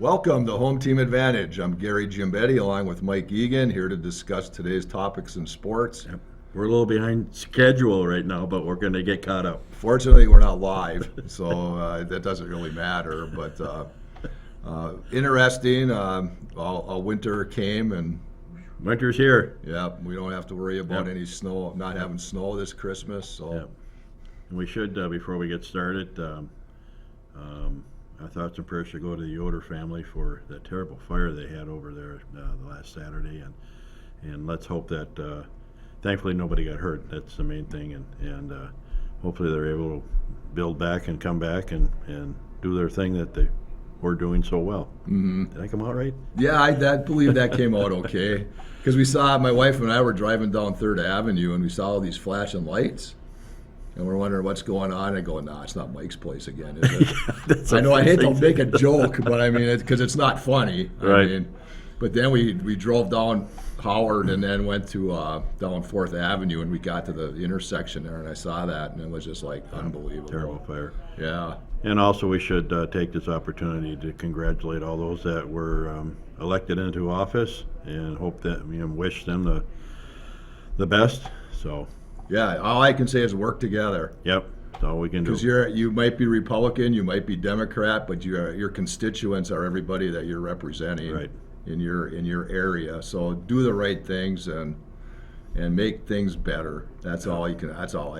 Welcome to Home Team Advantage. I'm Gary Giambetti along with Mike Egan here to discuss today's topics in sports. Yep. We're a little behind schedule right now, but we're going to get caught up. Fortunately, we're not live, so that doesn't really matter. But interesting, winter came and Winter's here. yeah, we don't have to worry about Yep. any snow, not having snow this Christmas. So Yep. And we should, before we get started, our thoughts and prayers should go to the Yoder family for that terrible fire they had over there the last Saturday, and let's hope that thankfully nobody got hurt. That's the main thing, and hopefully they're able to build back and come back and do their thing that they were doing so well. Mm-hmm. Did I come out right? yeah, I believe that came out okay because we saw my wife and I were driving down Third Avenue and we saw all these flashing lights. And we're wondering what's going on. I go, nah, it's not Mike's place again, is it? I know I hate to make a joke, but I mean, because it's not funny. Right. I mean, but then we drove down Howard and then went to down Fourth Avenue and we got to the intersection there and I saw that and it was just like unbelievable. Terrible fire. Yeah. And also, we should take this opportunity to congratulate all those that were elected into office, and hope that wish them the best. So, Yeah. All I can say is work together. yep, that's all we can do. Because you might be Republican, you might be Democrat, but your constituents are everybody that you're representing Right. in your area. So do the right things and make things better. That's all I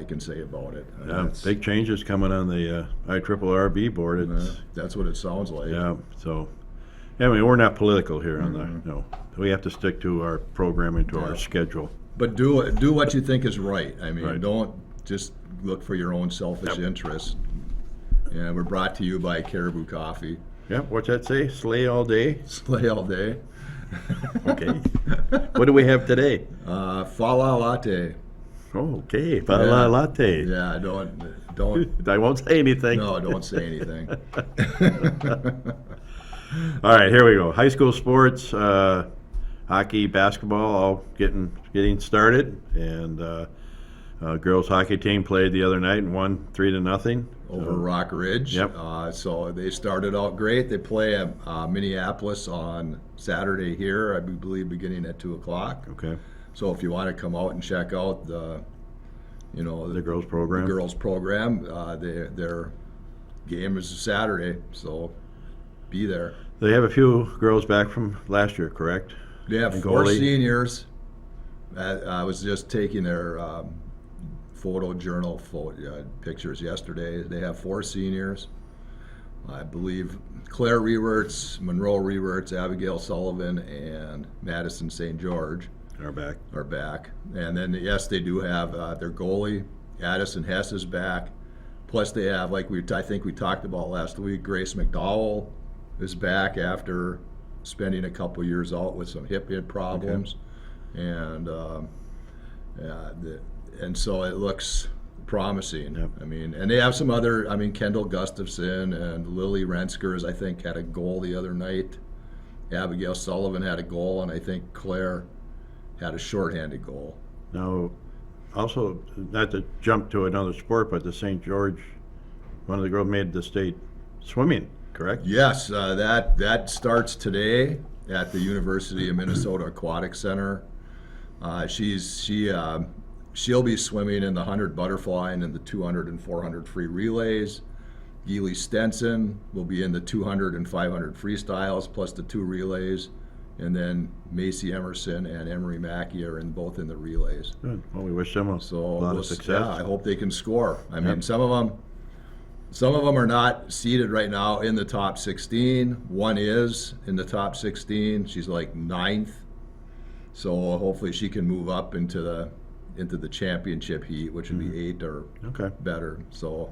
can say about it. Yeah, That's- big changes coming on the IRRB board. that's what it sounds like. Yeah, so. I mean, we're not political here on the. No, we have to stick to our programming, to our schedule. But do what you think is right. I mean, Right. don't just look for your own selfish interests. And we're brought to you by Caribou Coffee. Yep. What's that say? Slay all day. Slay all day. Okay. What do we have today? Fala latte. Oh, okay. Fala latte. Yeah, don't. I won't say anything. No, don't say anything. All right, here we go. High school sports, hockey, basketball, all getting started, and girls hockey team played the other night and won 3-0. Over Rock Ridge. Yep. So they started out great. They play at Minneapolis on Saturday here, I believe, beginning at 2:00. Okay, So if you want to come out and check out the girls program. girls program, their game is Saturday. So be there. They have a few girls back from last year, correct? They have And 4 goalie. seniors. I was just taking their pictures yesterday. They have 4 seniors. I believe Claire Rewerts, Monroe Rewerts, Abigail Sullivan, and Madison St. George Are back. are back. And then, yes, they do have their goalie, Addison Hess, is back. Plus, they have, I think we talked about last week, Grace McDowell is back after spending a couple years out with some hip problems. And and so it looks promising. Yep. I mean, and they have some other. I mean, Kendall Gustafson and Lily Renskers, I think, had a goal the other night. Abigail Sullivan had a goal, and I think Claire had a shorthanded goal. Now, also, not to jump to another sport, but the St. George, one of the girls made the state swimming, correct? Yes, that starts today at the University of Minnesota Aquatic Center. She'll be swimming in the 100 butterfly and in the 200 and 400 free relays. Geely Stenson will be in the 200 and 500 freestyles plus the 2 relays. And then Emerson and Emery Mackey are both in the relays. Good. Well, we wish them a So lot of success. yeah, I hope they can score. I mean, Yep. some of them are not seated right now in the top 16. One is in the top 16. She's like 9th. So hopefully she can move up into the championship heat, which would be 8 or Okay. better. So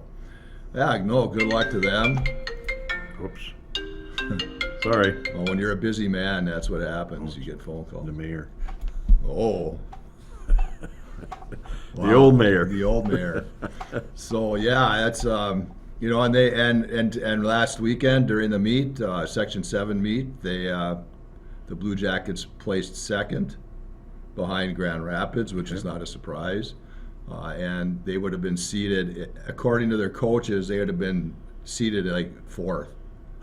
yeah, no, good luck to them. Oops. Sorry, Well, when you're a busy man, that's what happens. You get phone calls. the mayor. Oh. The old mayor. The old mayor. So yeah, that's and they and last weekend during the meet, Section 7 meet, the Blue Jackets placed second behind Grand Rapids, which is not a surprise. And they would have been seated, according to their coaches, they would have been seated like 4th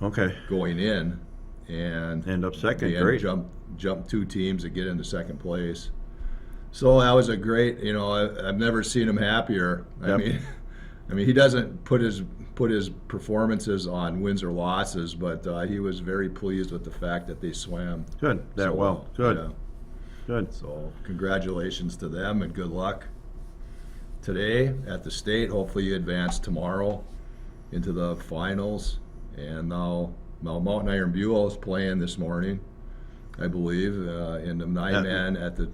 Okay. going in. and End up second, they had great. jumped 2 teams to get into second place. So that was a great, I've never seen him happier. Yep. I mean, he doesn't put his performances on wins or losses, but he was very pleased with the fact that they swam Good, that so well, good, yeah. good. So congratulations to them and good luck today at the state. Hopefully you advance tomorrow into the finals. And now Mountain Iron Buell is playing this morning, I believe, in the 9-man at the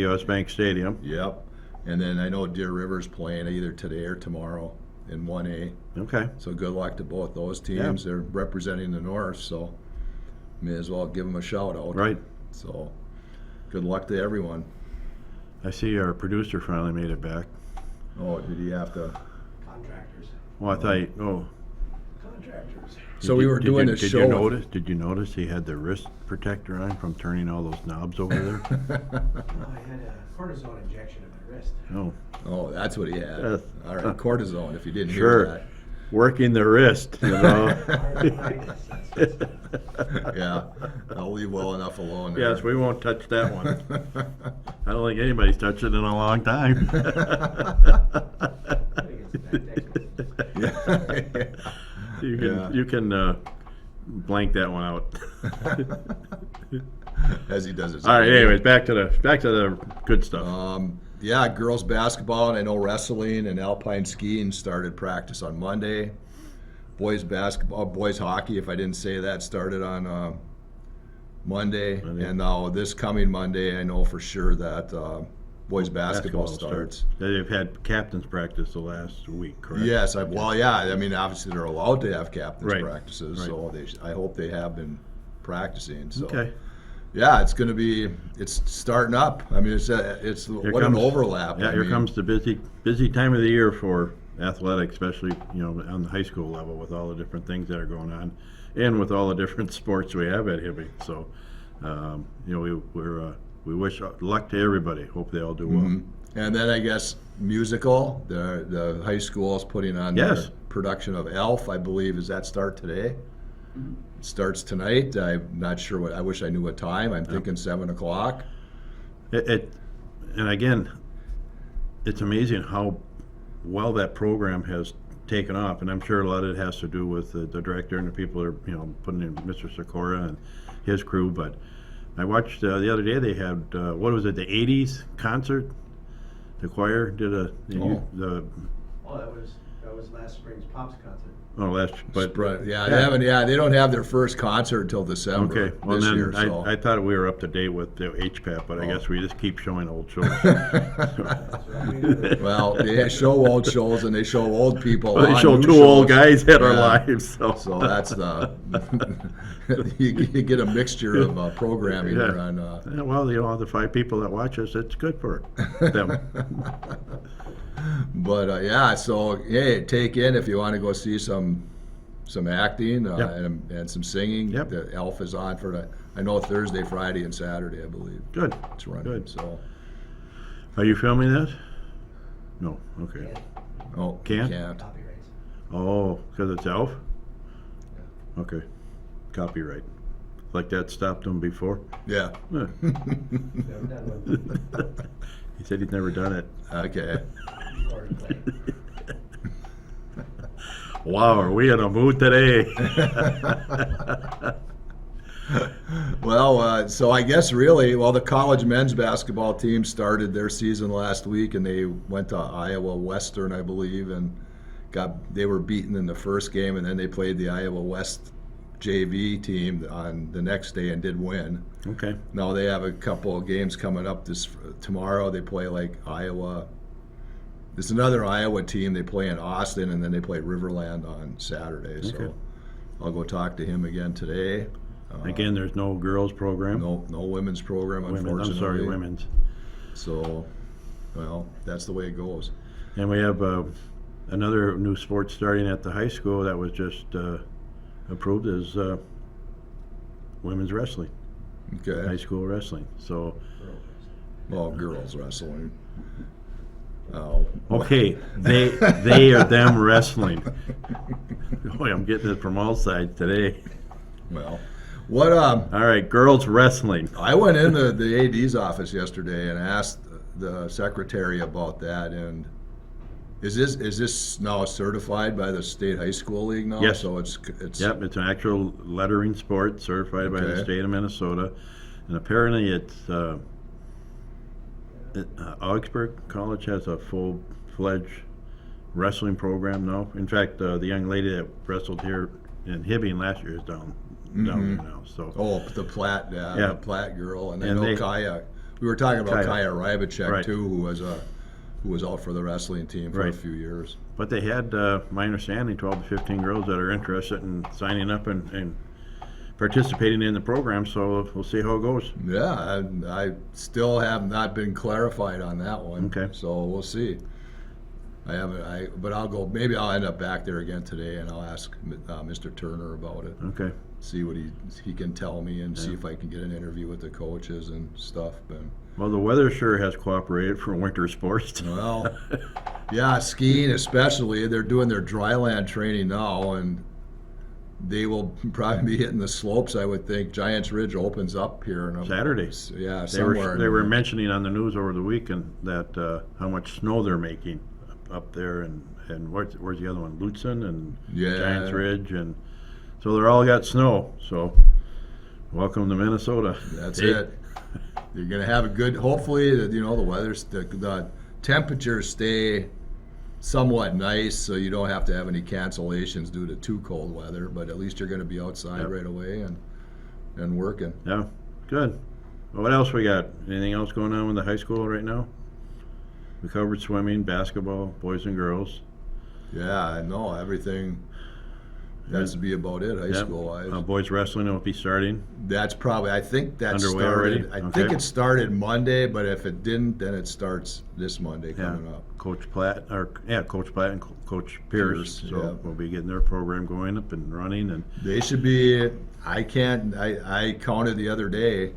US Bank Stadium. Yep. And then I know Deer River's playing either today or tomorrow in 1A. Okay, So good luck to both those teams. They're representing the North, so may as well give them a shout out. right. So good luck to everyone. I see our producer finally made it back. Oh, did he have to? Contractors. Well, I thought, oh. Contractors. So we were doing a Did show. you notice? Did you notice he had the wrist protector on from turning all those knobs over there? No, I had a cortisone injection in my wrist. Oh, Oh, that's what he had. Yes. All right, cortisone. If you didn't sure. hear Working the wrist, you know. that, yeah, I'll leave well enough alone. There. Yes, we won't touch that one. I don't think anybody's touched it in a long time. You can blank that one out. As he does it. All right. Anyways, back to the good stuff. Yeah, girls basketball and I know wrestling and alpine skiing started practice on Monday. Boys basketball, boys hockey, if I didn't say that, started on Monday. And now this coming Monday, I know for sure that boys basketball starts. They've had captains practice the last week, correct? Yes, well, yeah. I mean, obviously they're allowed to have captains Right, practices, right. so I hope they have been practicing. So. Okay. Yeah, it's starting up. I mean, it's what an overlap. Yeah, I here mean, comes the busy time of the year for athletics, especially on the high school level with all the different things that are going on, and with all the different sports we have at Hibbing. So, we wish luck to everybody. Hope they all do well. And then I guess musical. The high school is putting on Yes. their production of Elf. I believe does that start today? It starts tonight. I'm not sure what. I wish I knew what time. I'm thinking 7:00. And again, it's amazing how well that program has taken off, and I'm sure a lot of it has to do with the director and the people that are putting in Mr. Sikora and his crew. But I watched the other day they had what was it, the '80s concert? The choir did Oh, that was last spring's Pops concert. They don't have their first concert until December Okay, well this then year. So. I thought we were up to date with the HPAP, but I guess we just keep showing old shows. That's what we do. Well, they show old shows and they show old people. Well, they on show new two old shows. guys that are Yeah. live, so. So that's the you get a mixture of programming Yeah. there on. Yeah, well, the 5 people that watch us, it's good for them. But yeah, so hey, take in if you want to go see some acting Yep. and some singing. Yep. The Elf is on for I know Thursday, Friday, and Saturday. I believe Good. it's running. Good. So Are you filming this? No. Okay. And you Can't? can't. copyrights. Oh, because it's Elf? Okay. Copyright. Like that stopped him before? Yeah. Yeah. Never done one. He said he's never done it. Okay. Or play. Wow, are we in a mood today? Well, so I guess really, the college men's basketball team started their season last week, and they went to Iowa Western, I believe, and they were beaten in the first game, and then they played the Iowa West JV team on the next day and did win. Okay. Now they have a couple of games coming up tomorrow. They play like Iowa. There's another Iowa team. They play in Austin, and then they play Riverland on Saturday. Okay. So I'll go talk to him again today. Again, there's no girls program? No women's program, Women, unfortunately. I'm sorry, women's. So, well, that's the way it goes. And we have another new sport starting at the high school that was just approved is women's wrestling, high Okay. school wrestling. So, Well, girls wrestling. Oh. okay, they are them wrestling. Boy, I'm getting it from all sides today. Well, What All right, girls wrestling. I went into the AD's office yesterday and asked the secretary about that, and is this now certified by the state high school league now? Yes. So it's Yep, it's an actual lettering sport certified by the Okay. state of Minnesota, and apparently Augsburg College has a full-fledged wrestling program now. In fact, the young lady that wrestled here in Hibbing last year is down there now. So Oh, the Platt, Yeah. the Platt girl, and I And know they- Kaya. We were talking about Kaya. Kaya Rybacek Right. too, who was out for the wrestling team for a Right. few years. But they had, my understanding, 12 to 15 girls that are interested in signing up and participating in the program, so we'll see how it goes. Yeah, I still have not been clarified on that one. Okay. So we'll see. But I'll go. Maybe I'll end up back there again today, and I'll ask Mr. Turner about it. Okay. See what he can tell me, and see if I can get an interview with the coaches and stuff. But Well, the weather sure has cooperated for winter sports. well, yeah, skiing especially. They're doing their dryland training now, and they will probably be hitting the slopes. I would think Giants Ridge opens up here in Saturday. Yeah, They somewhere. they were mentioning on the news over the weekend that how much snow they're making up there, and where's the other one? Lutzen and Yeah. Giants Ridge, and so they're all got snow. So welcome to Minnesota. That's Hey. it. You're gonna have a good. Hopefully, the weather's the temperatures stay somewhat nice, so you don't have to have any cancellations due to too cold weather. But at least you're gonna be outside Yep. right away and working. Yeah, good. Well, what else we got? Anything else going on with the high school right now? We covered swimming, basketball, boys and girls. Yeah, I know everything. That's to be about it, high Yep. school wise. Boys wrestling will be starting. That's probably. I think that Underway started. already? I Okay. think it started Monday, but if it didn't, then it starts this Monday Yeah. coming up. Coach Platt and Coach Pierce. Pierce, So yeah. we'll be getting their program going up and running, and They should be. I counted the other day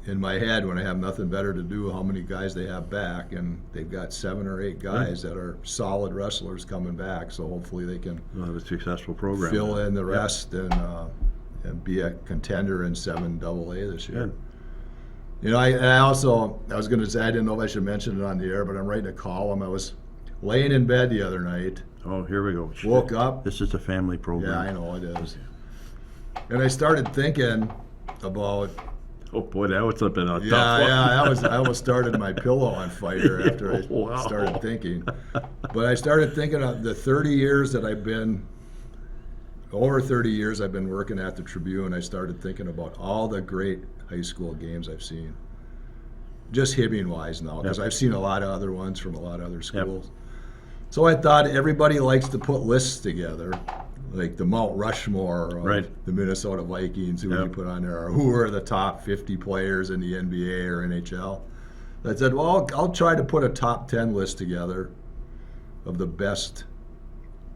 in my head when I have nothing better to do how many guys they have back, and they've got 7 or 8 guys that are solid wrestlers coming back. So hopefully they can we'll have a successful program. fill in the Yep. rest and be a contender in 7AA this year. Good. You know, I was going to say, I didn't know if I should mention it on the air, but I'm writing a column. I was laying in bed the other night, Oh, here we go. woke up. This is a family program. Yeah, I know it is. And I started thinking about, Oh boy, that was something a tough one. I almost started my pillow on fire after I Wow. started thinking. But I started thinking of the 30 years that over 30 years I've been working at the Tribune. I started thinking about all the great high school games I've seen. Just Hibbing wise now, because Yep. I've seen a lot of other ones from a lot of other schools. So I thought everybody likes to put lists together, like the Mount Rushmore of Right. the Minnesota Vikings, who would you Yep. put on there, or who are the top 50 players in the NBA or NHL. I said, well, I'll try to put a top 10 list together of the best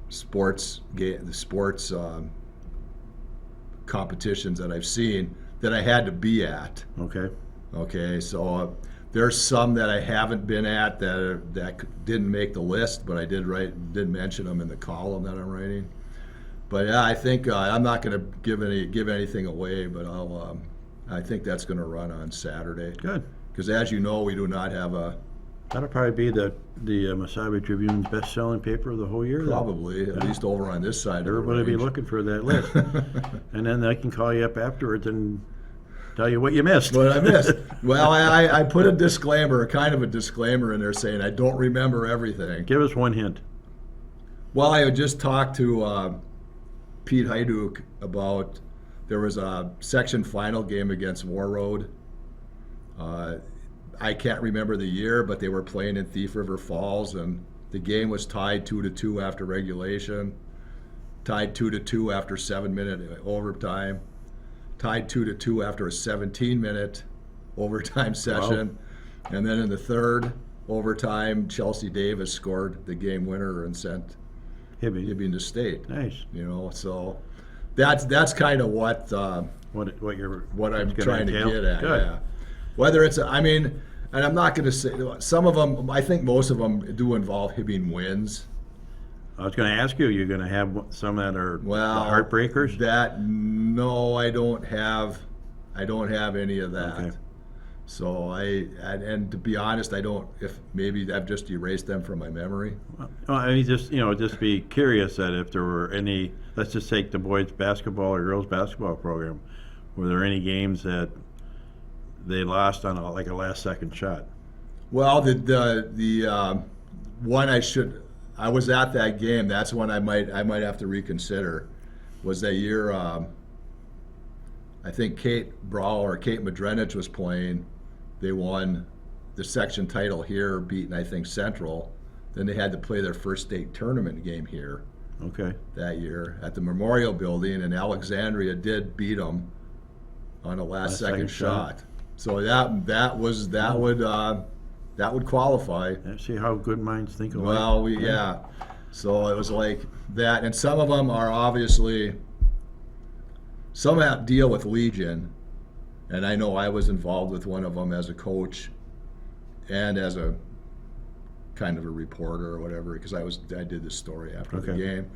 sports competitions that I've seen that I had to be at. Okay. Okay, so there's some that I haven't been at that didn't make the list, but I did mention them in the column that I'm writing. But yeah, I think I'm not going to give anything away, but I think that's going to run on Saturday. Good. Because as you know, we do not have a That'll probably be the Mesabi Tribune's best-selling paper of the whole year. then. probably at least over on this side. Everybody will of the be range. looking for that list, and then they can call you up afterwards and tell you what you missed. What I missed. Well, I put a disclaimer, kind of a disclaimer in there saying I don't remember everything. Give us one hint. Well, I had just talked to Pete Hyduk about there was a section final game against War Road. I can't remember the year, but they were playing in Thief River Falls, and the game was tied 2-2 after regulation, tied 2-2 after 7-minute overtime, tied 2-2 after a 17-minute overtime session, and then in the third overtime, Chelsea Davis scored the game winner and sent Hibbing. Hibbing to state. Nice. You know, so that's kind of what What you're I'm it's gonna trying entail? to get at. Good. Yeah. Whether it's, and I'm not going to say some of them. I think most of them do involve Hibbing wins. I was going to ask you, you're going to have some that are the Well, heartbreakers? No, I don't have any of that. Okay. So and to be honest, I don't. If maybe I've just erased them from my memory. Well, I mean, just be curious that if there were any, let's just take the boys' basketball or girls' basketball program, were there any games that they lost on like a last-second shot? Well, the one I was at that game. That's one I might have to reconsider. Was that year? I think Kate Brawl or Kate Madrenich was playing. They won the section title here, beating I think Central. Then they had to play their first state tournament game here Okay. that year at the Memorial Building, and Alexandria did beat them on a last second shot. So that would qualify. Yeah, see how good minds think alike. Well, yeah. So it was like that, and some of them are obviously. Some have deal with Legion, and I know I was involved with one of them as a coach and as a kind of a reporter or whatever, because I did this story after the Okay. game.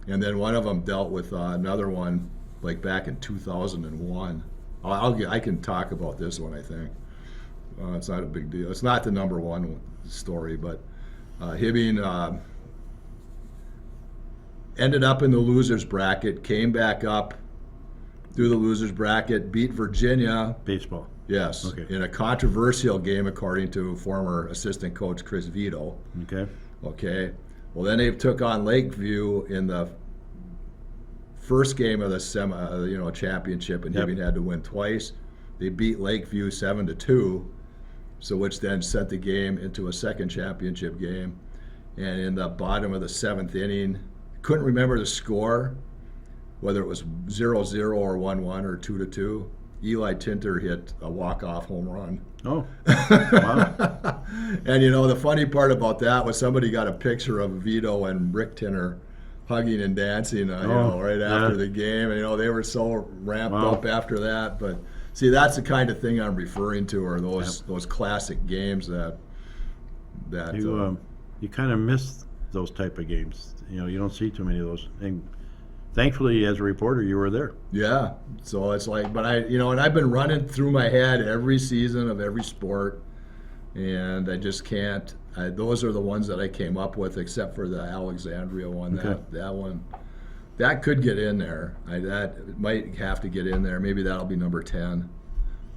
And then one of them dealt with another one like back in 2001. I can talk about this one, I think. It's not a big deal. It's not the number one story, but Hibbing ended up in the losers bracket, came back up through the losers bracket, beat Virginia, Baseball. yes, Okay. in a controversial game according to former assistant coach Chris Vito. Okay. Okay, well then they took on Lakeview in the first game of the championship, and Yep. Hibbing had to win twice. They beat Lakeview 7-2, so which then sent the game into a second championship game. And in the bottom of the seventh inning, couldn't remember the score, whether it was 0-0 or 1-1 or 2-2. Eli Tinter hit a walk-off home run. Oh, wow. And the funny part about that was somebody got a picture of Vito and Rick Tinner hugging and dancing, right after yeah. the game. And they were so ramped Wow. up after that. But see, that's the kind of thing I'm referring to, are those classic games that You kind of miss those type of games. You don't see too many of those. And thankfully, as a reporter, you were there. Yeah, so it's like, but and I've been running through my head every season of every sport, and I just can't. Those are the ones that I came up with, except for the Alexandria one. Okay. That one, that could get in there. That might have to get in there. Maybe that'll be number 10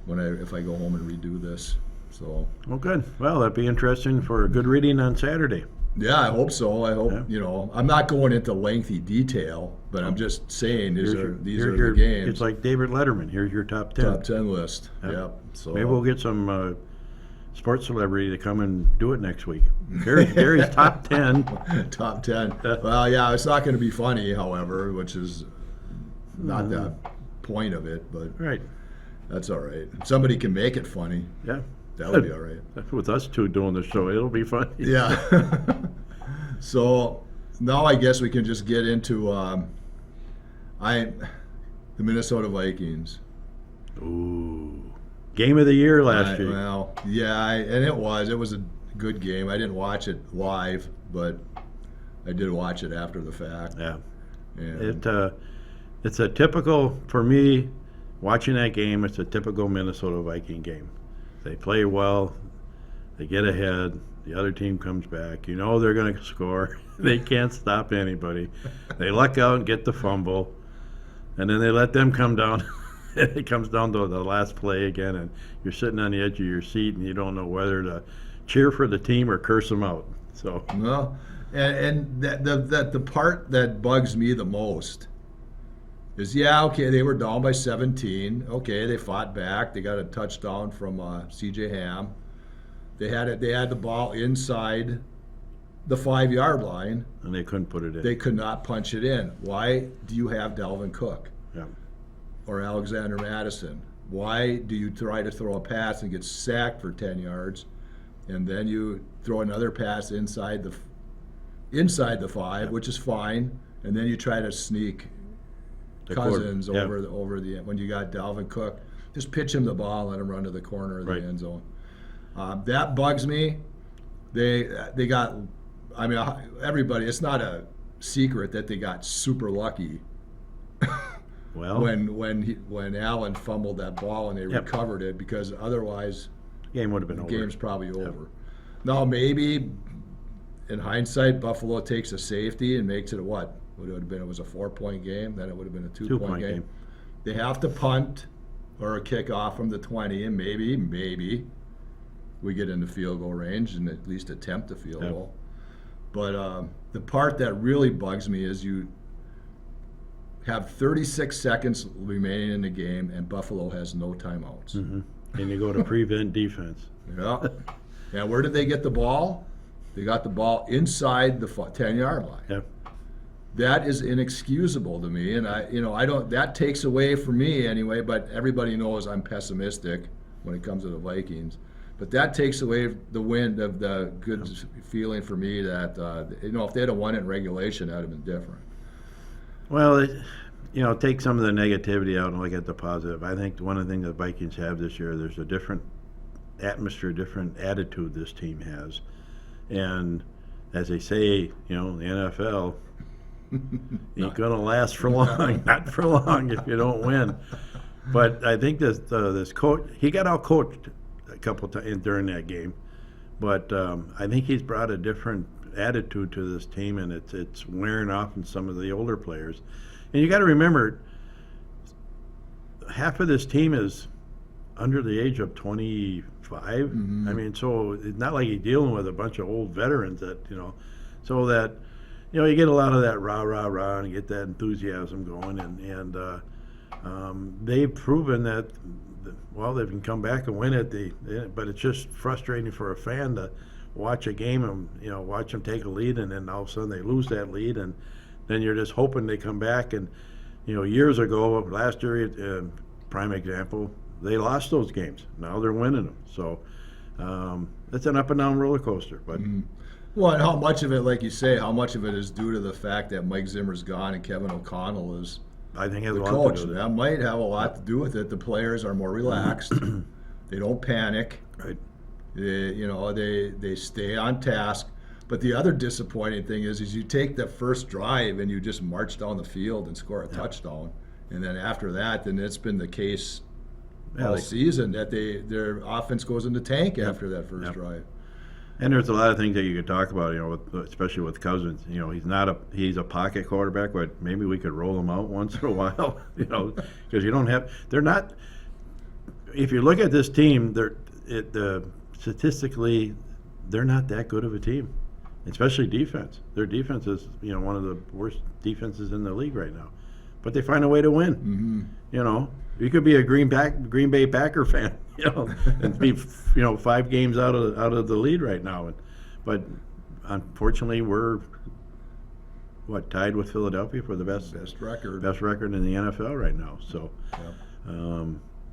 if I go home and redo this. So Well, good. Well, that'd be interesting for a good reading on Saturday. yeah, I hope so. I hope Yeah. I'm not going into lengthy detail, but I'm just saying these are your the games. It's like David Letterman. Here's your top 10. Top 10 list. Yep. Yep. So Maybe we'll get some sports celebrity to come and do it next week. Gary's top 10. Top 10. Well, yeah, it's not going to be funny, however, which is not the point of it, but Right. that's all right. If somebody can make it funny, Yeah. that would be all right. With us two doing the show, it'll be funny. Yeah. So now I guess we can just get into the Minnesota Vikings. Ooh. Game of the year last year. Well, yeah, and it was a good game. I didn't watch it live, but I did watch it after the fact. Yeah. And It's a typical, for me, watching that game, it's a typical Minnesota Viking game. They play well, they get ahead, the other team comes back. They're going to score. They can't stop anybody. They luck out and get the fumble, and then they let them come down. It comes down to the last play again, and you're sitting on the edge of your seat, and you don't know whether to cheer for the team or curse them out. So, well, and the part that bugs me the most is, okay, they were down by 17. Okay, they fought back. They got a touchdown from C.J. Ham. They had the ball inside the 5-yard line. and they couldn't put it in. They could not punch it in. Why do you have Dalvin Cook Yeah. or Alexander Madison? Why do you try to throw a pass and get sacked for 10 yards, and then you throw another pass inside the 5, which is fine, and then you try to sneak The Cousins quarter- yeah. over the when you got Dalvin Cook, just pitch him the ball and let him run to the corner of the Right. end zone. That bugs me. They got. I mean, everybody. It's not secret that they got super lucky Well, when Allen fumbled that ball and they Yep. recovered it, because otherwise game would have been the over. game's probably over. Now maybe in hindsight, Buffalo takes a safety and makes it a what? Would it have been? It was a 4-point game. Then it would have been a 2-point Two-point game. game. They have to punt or a kickoff from the 20, and maybe we get into field goal range and at least attempt a field Yep. goal. But the part that really bugs me is you have 36 seconds remaining in the game, and Buffalo has no timeouts. And you go to prevent defense. Yeah. And where did they get the ball? They got the ball inside the 10-yard line. Yep. That is inexcusable to me, and I don't. That takes away from me anyway. But everybody knows I'm pessimistic when it comes to the Vikings. But that takes away the wind of the good feeling for me that if they'd have won it in regulation, that'd have been different. Well, take some of the negativity out and look at the positive. I think one of the things the Vikings have this year, there's a different atmosphere, different attitude this team has. And as they say, the NFL ain't going to last for long, not for long if you don't win. But I think this coach, he got out-coached a couple times during that game. But I think he's brought a different attitude to this team, and it's wearing off in some of the older players. And you got to remember, half of this team is under the age of 25. I mean, so it's not like you're dealing with a bunch of old veterans that, so that, you get a lot of that rah, rah, rah, and you get that enthusiasm going. And they've proven that, they can come back and win it. But it's just frustrating for a fan to watch a game and, watch them take a lead, and then all of a sudden they lose that lead. And then you're just hoping they come back. And, years ago, last year, prime example, they lost those games. Now they're winning them. So it's an up and down roller coaster. But Well, and how much of it, like you say, how much of it is due to the fact that Mike Zimmer's gone and Kevin O'Connell is I think it has the a lot coach? to do with it. That might have a lot to do with it. The players are more relaxed. They don't panic. Right. They stay on task. But the other disappointing thing is you take the first drive and you just march down the field and score a touchdown, and then after that, then it's been the case all season that their offense goes in the tank after that first drive. And there's a lot of things that you could talk about, especially with Cousins. He's a pocket quarterback, but maybe we could roll him out once in a while, because they're not. If you look at this team, statistically, they're not that good of a team, especially defense. Their defense is, one of the worst defenses in the league right now, but they find a way to win. You could be a Green Bay Packer fan, and be 5 games out of the lead right now. But unfortunately, we're tied with Philadelphia for the best record in the NFL right now. So,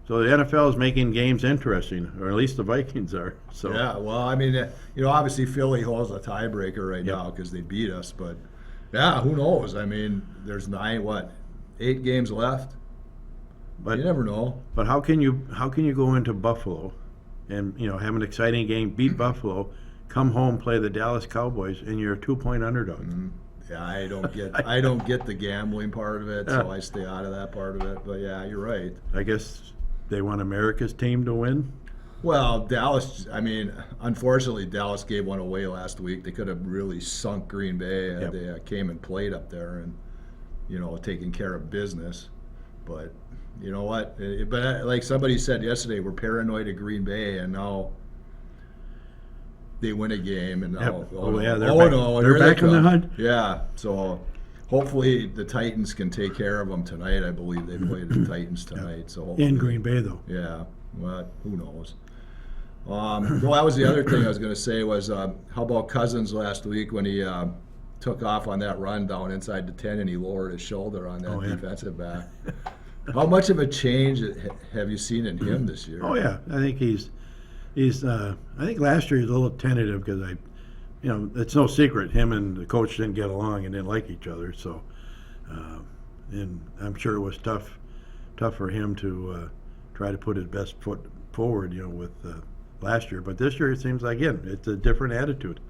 so the NFL is making games interesting, or at least the Vikings are. So Yeah, well, I mean, obviously Philly holds a tiebreaker right now because they beat us, but yeah, who knows? I mean, there's 8 games left. But you never know. But how can you go into Buffalo and have an exciting game, beat Buffalo, come home, play the Dallas Cowboys, and you're a 2-point underdog? Yeah, I don't get the gambling part of it, so I stay out of that part of it. But yeah, you're right. I guess they want America's team to win. Well, Dallas. I mean, unfortunately, Dallas gave one away last week. They could have really sunk Green Bay. Yep. They came and played up there and taking care of business. But you know what? But like somebody said yesterday, we're paranoid of Green Bay, and now they win a game, and now Yep. they're back in the hunt. Yeah, so hopefully the Titans can take care of them tonight. I believe they play the Titans tonight. So hopefully, In Green Bay, though. yeah, well, who knows? Well, that was the other thing I was going to say was how about Cousins last week when he took off on that run down inside the 10 and he lowered his shoulder on that defensive back. How much of a change have you seen in him this year? Oh yeah, I think he's. I think last year he was a little tentative because it's no secret him and the coach didn't get along and didn't like each other. So, and I'm sure it was tough for him to try to put his best foot forward. With last year, but this year it seems like it's a different attitude,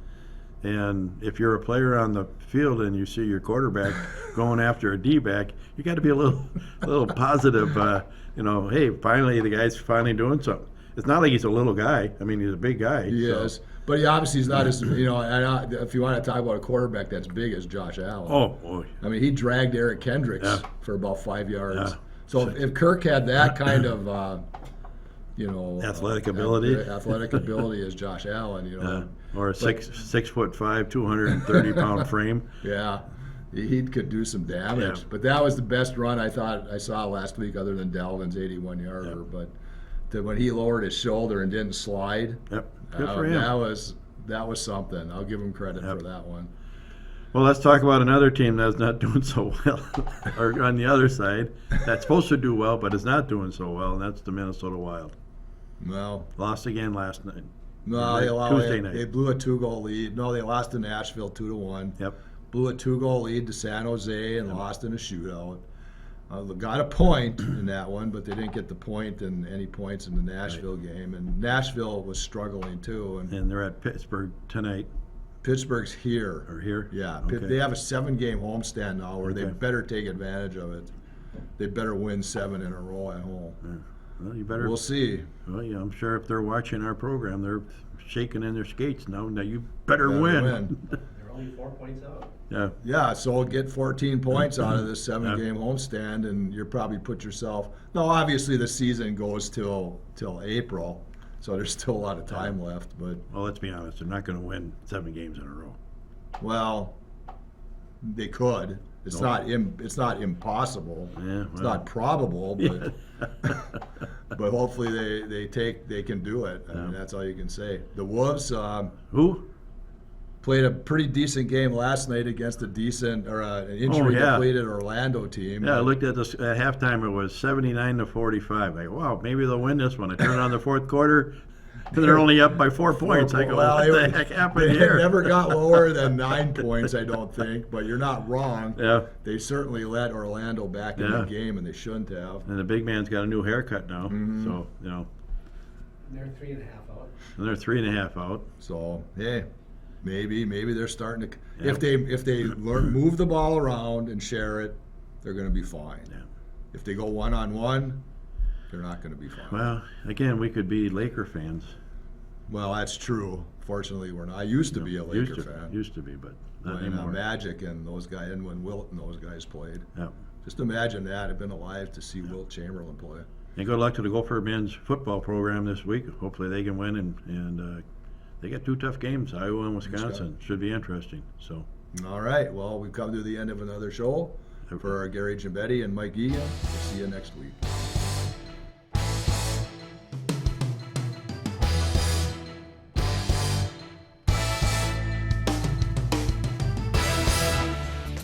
And if you're a player on the field and you see your quarterback going after a D-back, you got to be a little positive. Hey, finally the guy's finally doing something. It's not like he's a little guy. I mean, he's a big guy. He so. is. But he obviously is not as, and if you want to talk about a quarterback that's big as Josh Allen. Oh, boy. I mean, he dragged Eric Kendricks Yeah. for about 5 yards. Yeah. So if Kirk had that kind of, Athletic ability. athletic ability as Josh Allen, Or a 6'5", 230-pound frame. yeah, he could do some damage. Yeah. But that was the best run I thought I saw last week, other than Dalvin's 81-yarder. Yeah. But when he lowered his shoulder and didn't slide, Yep. Good for him. that was something. I'll give him credit Yep. for that one. Well, let's talk about another team that's not doing so well, or on the other side, that's supposed to do well, but is not doing so well, and that's the Minnesota Wild. Well, Lost again last night. no, Tuesday night. they blew a 2-goal lead. No, they lost to Nashville 2-1. Yep. Blew a 2-goal lead to San Jose and lost in a shootout. They got a point in that one, but they didn't get the point and any points in the Nashville game. And Nashville was struggling too. And And they're at Pittsburgh tonight, Pittsburgh's here. or here. Yeah, Okay. they have a 7-game homestand now where they Okay. better take advantage of it. They better win 7 in a row at home. Well, you better. We'll see. Well, yeah, I'm sure if they're watching our program, they're shaking in their skates now. Now you better Better win. win. They're only 4 points out. Yeah. Yeah, so get 14 points out of this 7-game homestand, and you'll probably put yourself. No, obviously the season goes till April, so there's still a lot of time left. But Well, let's be honest. They're not going to win 7 games in a row. well, they could. It's No. it's not impossible. Yeah, It's well. not probable, but Yeah. but hopefully they can do it. I mean, that's all you can say. The Wolves Who? played a pretty decent game last night against an injury yeah. depleted Orlando team. Yeah, I looked at this at halftime. It was 79-45. I go, wow, maybe they'll win this one. I turned on the fourth quarter, and they're only up by 4 points. I go, Well, what the heck happened they here? never got lower than 9 points, I don't think. But you're not wrong. Yeah, They certainly let Orlando back in Yeah. the game, and they shouldn't have. and the big man's got a new haircut now. Mm-hmm. So, And they're 3.5 out. and they're 3.5 out. So hey, maybe they're starting to. Yeah. If they move the ball around and share it, they're going to be fine. Yeah. If they go 1-on-1, they're not going to be fine. Well, again, we could be Laker fans. Well, that's true. Fortunately, we're not. I used to be a Laker fan. Used to be, but not When anymore. Magic and those guys, and when Wilt and those guys played. Yeah. Just imagine that. I've been alive to see Wilt Chamberlain play. And good luck to the Gopher men's football program this week. Hopefully they can win, and they got 2 tough games, Iowa and Wisconsin. Should be interesting. So, All right. Well, we've come to the end of another show. For Gary Gimbetti and Mike Egan, we'll see you next week.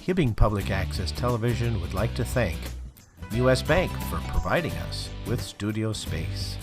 Hibbing Public Access Television would like to thank U.S. Bank for providing us with studio space.